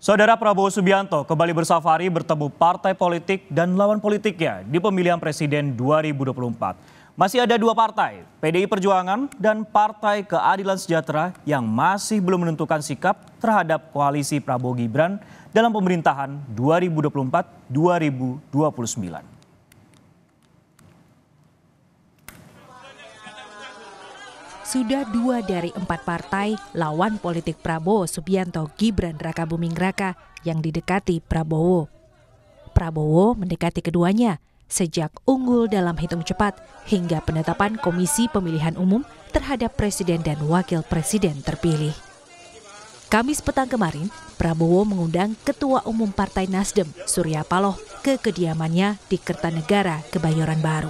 Saudara Prabowo Subianto kembali bersafari bertemu partai politik dan lawan politiknya di pemilihan presiden 2024. Masih ada dua partai, PDI Perjuangan dan Partai Keadilan Sejahtera yang masih belum menentukan sikap terhadap koalisi Prabowo Gibran dalam pemerintahan 2024-2029. Sudah 2 dari 4 partai lawan politik Prabowo Subianto Gibran Rakabuming Raka yang didekati Prabowo. Prabowo mendekati keduanya sejak unggul dalam hitung cepat hingga penetapan Komisi Pemilihan Umum terhadap Presiden dan Wakil Presiden terpilih. Kamis petang kemarin, Prabowo mengundang Ketua Umum Partai Nasdem, Surya Paloh, ke kediamannya di Kertanegara, Kebayoran Baru.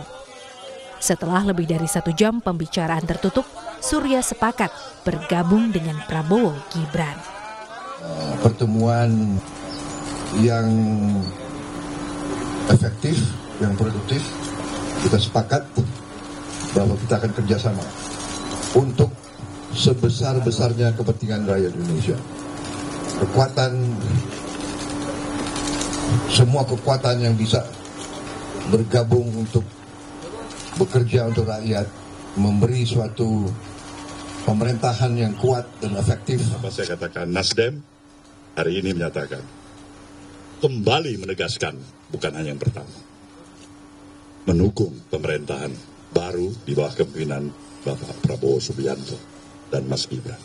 Setelah lebih dari 1 jam pembicaraan tertutup, Surya sepakat bergabung dengan Prabowo Gibran. Pertemuan yang efektif, yang produktif, kita sepakat bahwa kita akan kerjasama untuk sebesar-besarnya kepentingan rakyat Indonesia. Semua kekuatan yang bisa bergabung untuk bekerja untuk rakyat, memberi suatu pemerintahan yang kuat dan efektif. Saya katakan Nasdem hari ini menyatakan kembali menegaskan, bukan hanya yang pertama, mendukung pemerintahan baru di bawah kepemimpinan Bapak Prabowo Subianto dan Mas Gibran.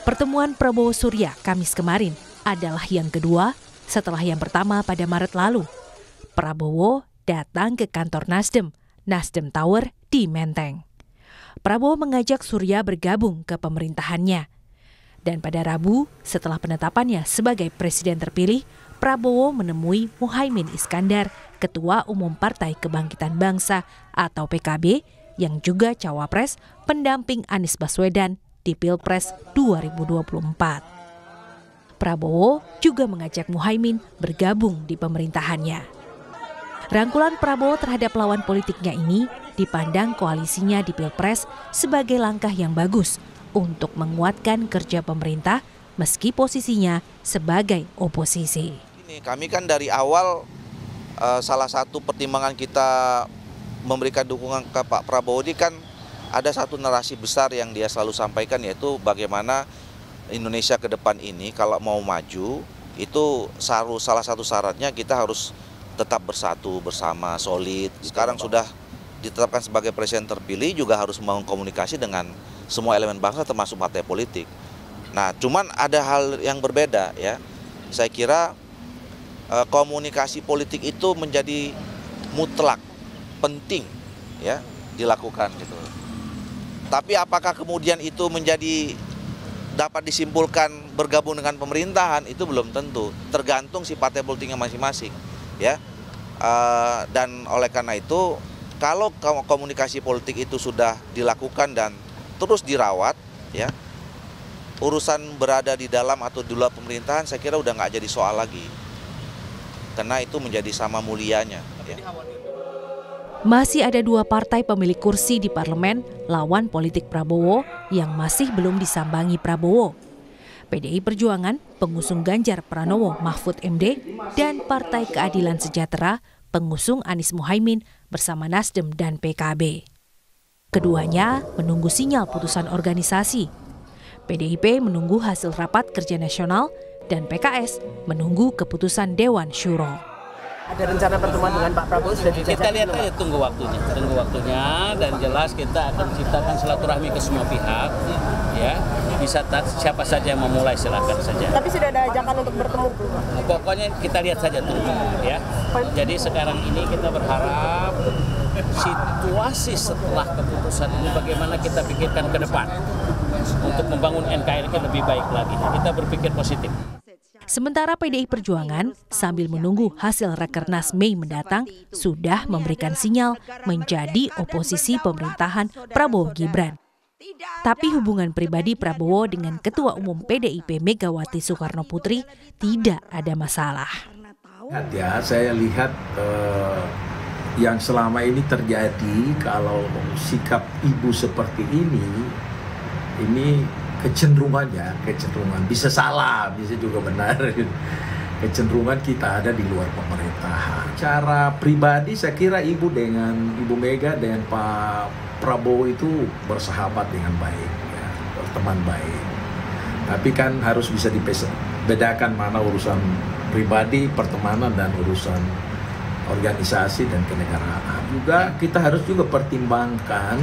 Pertemuan Prabowo Surya Kamis kemarin adalah yang kedua setelah yang pertama pada Maret lalu. Prabowo datang ke kantor Nasdem Tower di Menteng. Prabowo mengajak Surya bergabung ke pemerintahannya. Dan pada Rabu, setelah penetapannya sebagai presiden terpilih, Prabowo menemui Muhaimin Iskandar, Ketua Umum Partai Kebangkitan Bangsa atau PKB, yang juga cawapres pendamping Anies Baswedan di Pilpres 2024. Prabowo juga mengajak Muhaimin bergabung di pemerintahannya. Rangkulan Prabowo terhadap lawan politiknya ini dipandang koalisinya di Pilpres sebagai langkah yang bagus untuk menguatkan kerja pemerintah meski posisinya sebagai oposisi. Kami kan dari awal salah satu pertimbangan kita memberikan dukungan ke Pak Prabowo ini kan ada satu narasi besar yang dia selalu sampaikan, yaitu bagaimana Indonesia ke depan ini kalau mau maju itu salah satu syaratnya kita harus tetap bersatu bersama, solid. Sekarang sudah ditetapkan sebagai presiden terpilih, juga harus membangun komunikasi dengan semua elemen bangsa termasuk partai politik. Nah, cuman ada hal yang berbeda ya. Saya kira komunikasi politik itu menjadi mutlak, penting ya dilakukan gitu. Tapi apakah kemudian itu dapat disimpulkan bergabung dengan pemerintahan, itu belum tentu. Tergantung si partai politiknya masing-masing ya. Dan oleh karena itu, kalau komunikasi politik itu sudah dilakukan dan terus dirawat, ya, urusan berada di dalam atau di luar pemerintahan saya kira udah nggak jadi soal lagi, karena itu menjadi sama mulianya. Ya. Masih ada 2 partai pemilik kursi di parlemen lawan politik Prabowo yang masih belum disambangi Prabowo. PDI Perjuangan, pengusung Ganjar Pranowo Mahfud MD, dan Partai Keadilan Sejahtera, pengusung Anies Muhaimin bersama Nasdem dan PKB. Keduanya menunggu sinyal putusan organisasi. PDIP menunggu hasil rapat kerja nasional dan PKS menunggu keputusan Dewan Syuro. Ada rencana pertemuan dengan Pak Prabowo sudah dijajaki? Kita lihat aja, tunggu waktunya, dan jelas kita akan menciptakan silaturahmi ke semua pihak, ya. Bisa siapa saja yang memulai, silakan saja. Tapi sudah ada ajakan untuk bertemu? Pokoknya kita lihat saja tunggu, ya. Jadi sekarang ini kita berharap situasi setelah keputusan ini bagaimana kita pikirkan ke depan untuk membangun NKRI lebih baik lagi. Kita berpikir positif. Sementara PDI Perjuangan sambil menunggu hasil Rakernas Mei mendatang sudah memberikan sinyal menjadi oposisi pemerintahan Prabowo Gibran. Tapi hubungan pribadi Prabowo dengan Ketua Umum PDIP Megawati Soekarno Putri tidak ada masalah. Ya, saya lihat yang selama ini terjadi, kalau sikap ibu seperti ini kecenderungan bisa salah, bisa juga benar. Kecenderungan kita ada di luar pemerintahan. Cara pribadi saya kira Ibu Mega dengan Pak Prabowo itu bersahabat dengan baik, ya, berteman baik. Tapi kan harus bisa dibedakan mana urusan pribadi, pertemanan, dan urusan organisasi dan kenegaraan. Juga kita harus juga pertimbangkan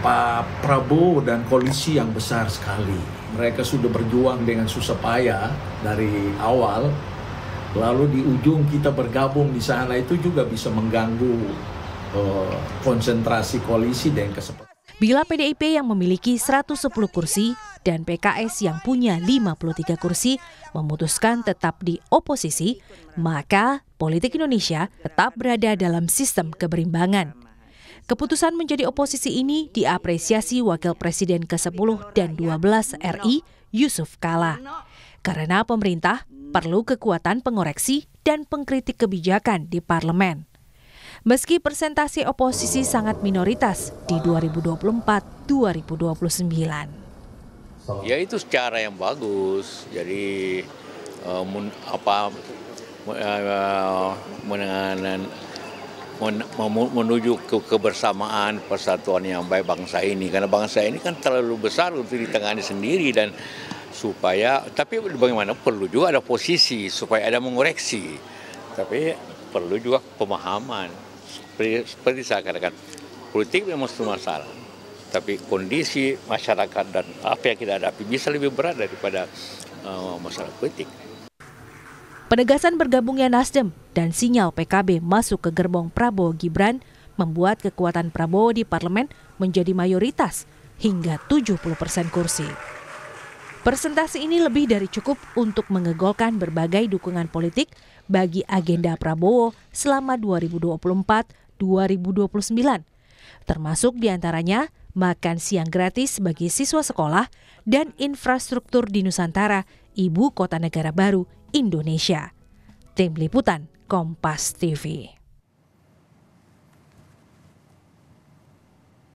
Pak Prabowo dan koalisi yang besar sekali. Mereka sudah berjuang dengan susah payah dari awal, lalu di ujung kita bergabung di sana itu juga bisa mengganggu konsentrasi koalisi dan kesepakatan. Bila PDIP yang memiliki 110 kursi dan PKS yang punya 53 kursi memutuskan tetap di oposisi, maka politik Indonesia tetap berada dalam sistem keberimbangan. Keputusan menjadi oposisi ini diapresiasi Wakil Presiden ke-10 dan 12 RI, Yusuf Kala. Karena pemerintah perlu kekuatan pengoreksi dan pengkritik kebijakan di parlemen. Meski persentase oposisi sangat minoritas di 2024-2029. Ya itu secara yang bagus. Jadi menuju ke kebersamaan, persatuan yang baik bangsa ini. Karena bangsa ini kan terlalu besar untuk ditangani sendiri, dan tapi bagaimana perlu juga ada posisi supaya ada mengoreksi. Tapi perlu juga pemahaman. Seperti saya katakan, politik memang semua masalah. Tapi kondisi masyarakat dan apa yang kita hadapi bisa lebih berat daripada masalah politik. Penegasan bergabungnya Nasdem dan sinyal PKB masuk ke gerbong Prabowo Gibran membuat kekuatan Prabowo di parlemen menjadi mayoritas hingga 70% kursi. Persentase ini lebih dari cukup untuk mengegolkan berbagai dukungan politik bagi agenda Prabowo selama 2024-2029, termasuk diantaranya makan siang gratis bagi siswa sekolah dan infrastruktur di Nusantara, ibu kota negara baru Indonesia. Tim Liputan Kompas TV.